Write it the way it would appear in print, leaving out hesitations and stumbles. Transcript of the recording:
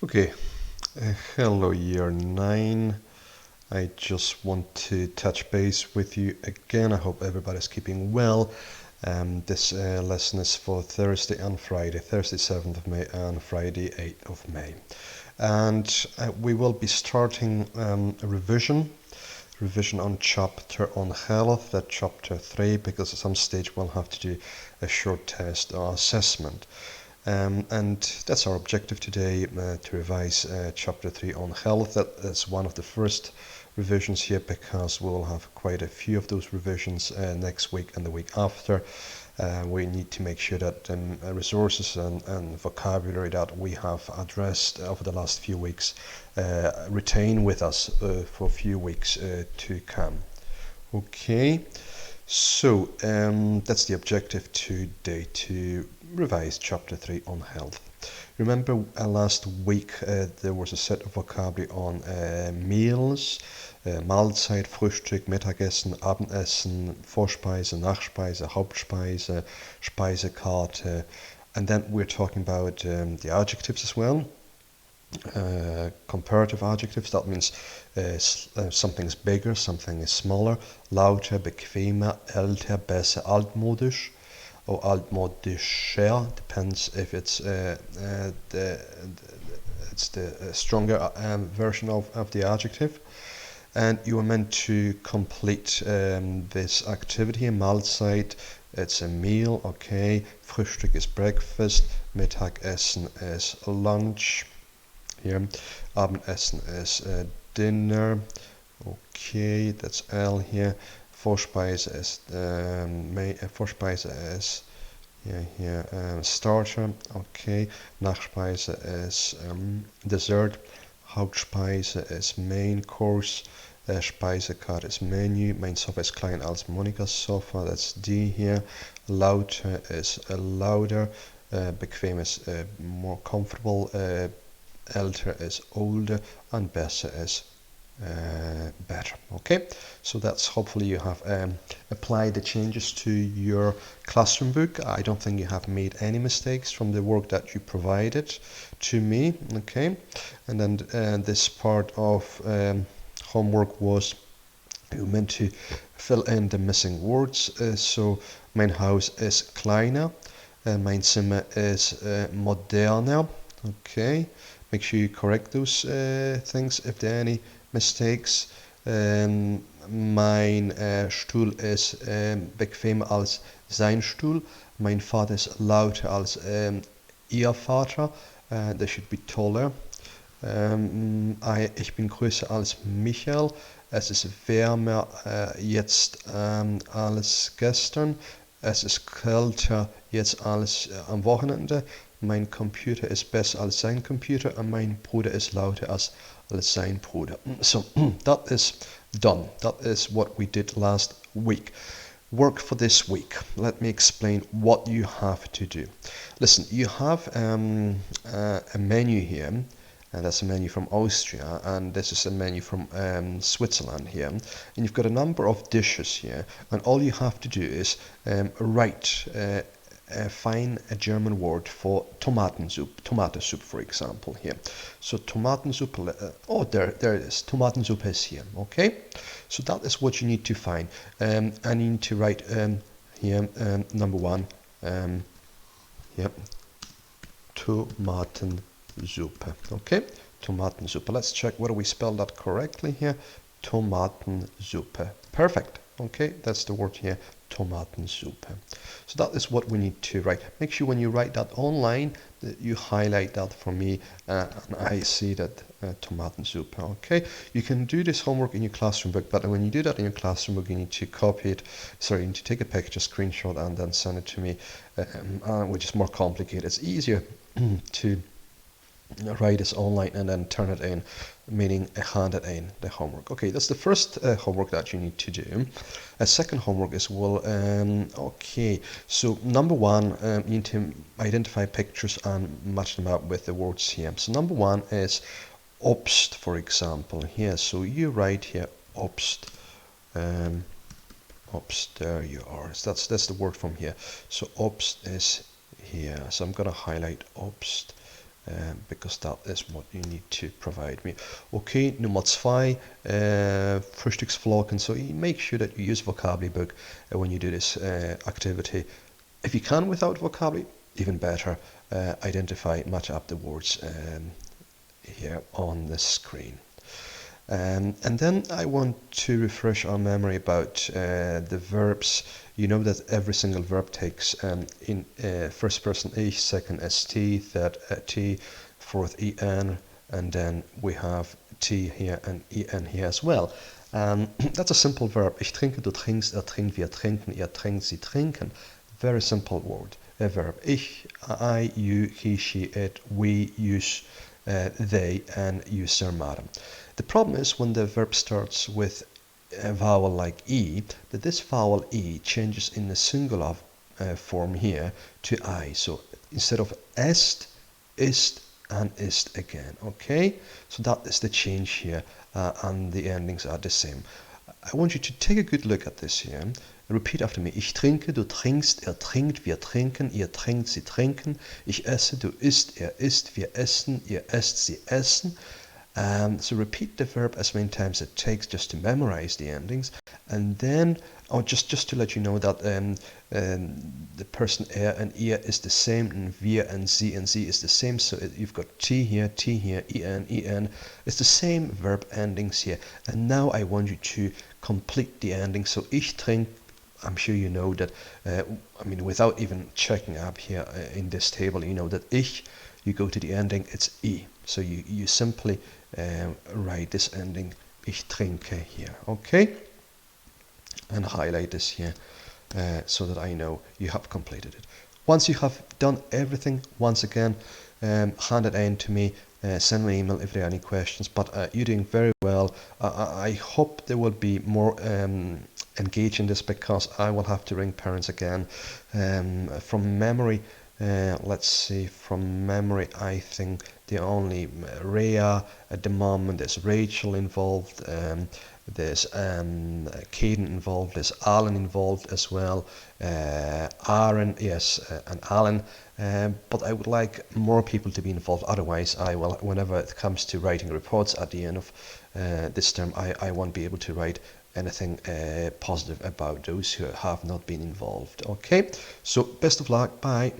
Okay, hello year 9. I just want to touch base with you again. I hope everybody's keeping well. This lesson is for Thursday and Friday, Thursday 7th of May and Friday 8th of May. And we will be starting a revision on chapter on health, that chapter 3, because at some stage we'll have to do a short test or assessment. And that's our objective today, to revise chapter 3 on health. That's one of the first revisions here, because we'll have quite a few of those revisions next week and the week after. We need to make sure that resources and vocabulary that we have addressed over the last few weeks retain with us for a few weeks to come. Okay, so that's the objective today, to revise chapter 3 on health. Remember last week there was a set of vocabulary on meals, Mahlzeit, Frühstück, Mittagessen, Abendessen, Vorspeise, Nachspeise, Hauptspeise, Speisekarte, and then we're talking about the adjectives as well. Comparative adjectives, that means something is bigger, something is smaller. Lauter, bequemer, älter, besser, altmodisch, or altmodischer, depends if it's the stronger version of the adjective. And you are meant to complete this activity. Mahlzeit, it's a meal, okay. Frühstück is breakfast. Mittagessen is lunch. Here, Abendessen is dinner. Okay, that's L here. Vorspeise is starter. Okay, Nachspeise is dessert. Hauptspeise is main course. Speisekarte is menu. Mein Sofa is klein als Monica's sofa. That's D here. Lauter is louder. Bequem is more comfortable. Älter is older, and besser is better. Okay, so that's, hopefully you have applied the changes to your classroom book. I don't think you have made any mistakes from the work that you provided to me. Okay, and then this part of homework was you meant to fill in the missing words. So mein Haus ist kleiner, mein Zimmer ist moderner. Okay, make sure you correct those things if there are any mistakes. Mein Stuhl ist bequemer als sein Stuhl. Mein Vater ist lauter als ihr Vater. They should be taller. Ich bin größer als Michael. Es ist wärmer jetzt als gestern. Es ist kälter jetzt als am Wochenende. Mein Computer ist besser als sein Computer, und mein Bruder ist lauter als sein Bruder. So that is done. That is what we did last week. Work for this week. Let me explain what you have to do. Listen, you have a menu here, and that's a menu from Austria, and this is a menu from Switzerland here. And you've got a number of dishes here, and all you have to do is write find a German word for Tomatensoup, tomato soup, for example, here. So Tomatensoup, there it is. Tomatensoup is here, okay? So that is what you need to find. And you need to write here, number one, Tomatensuppe, okay? Tomatensuppe. Let's check whether we spelled that correctly here. Tomatensuppe. Perfect. Okay, that's the word here, Tomatensuppe. So that is what we need to write. Make sure when you write that online that you highlight that for me, and I see that Tomatensuppe. Okay, you can do this homework in your classroom book, but when you do that in your classroom book, you need to copy it. Sorry, you need to take a picture, screenshot, and then send it to me, which is more complicated. It's easier to write this online and then turn it in, meaning hand it in the homework. Okay, that's the first homework that you need to do. A second homework is, well, okay, so number one, you need to identify pictures and match them up with the words here. So number one is Obst, for example, here. So you write here Obst. Obst, there you are. So that's the word from here. So Obst is here. So I'm going to highlight Obst. because that is what you need to provide me. Okay, Nummer 2, Frühstücksflocken. So you make sure that you use vocabulary book when you do this activity. If you can without vocabulary, even better. Identify, match up the words here on the screen. And then I want to refresh our memory about the verbs. You know that every single verb takes in first person ich, second st, third t, fourth en, and then we have t here and en here as well. That's a simple verb. Ich trinke, du trinkst, trinkt, wir trinken, ihr trinkt, sie trinken. Very simple word, a verb. Ich, I, you, he, she, it, we use they, and you, sir, madam. The problem is when the verb starts with a vowel like E, that this vowel E changes in the singular form here to I. So instead of est, ist, and ist again. Okay? So that is the change here, and the endings are the same. I want you to take a good look at this here. Repeat after me. Ich trinke, du trinkst, trinkt, wir trinken, ihr trinkt, sie trinken. Ich esse, du isst, isst, wir essen, ihr esst, sie essen. So repeat the verb as many times as it takes just to memorize the endings. And then, just to let you know that the person and ihr is the same, and wir and sie is the same. So you've got t here, en. It's the same verb endings here. And now I want you to complete the ending. So ich trink, I'm sure you know that, without even checking up here in this table, you know that ich, you go to the ending, it's I. So you simply write this ending, ich trinke here, okay? And highlight this here so that I know you have completed it. Once you have done everything, once again, hand it in to me. Send me an email if there are any questions, but you're doing very well. I hope there will be more engage in this, because I will have to ring parents again. From memory, let's see, from memory, I think the only Rhea at the moment, there's Rachel involved, there's Caden involved, there's Alan involved as well, Aaron, yes, and Alan. But I would like more people to be involved. Otherwise, I will, whenever it comes to writing reports at the end of this term, I won't be able to write anything positive about those who have not been involved. Okay, so best of luck. Bye.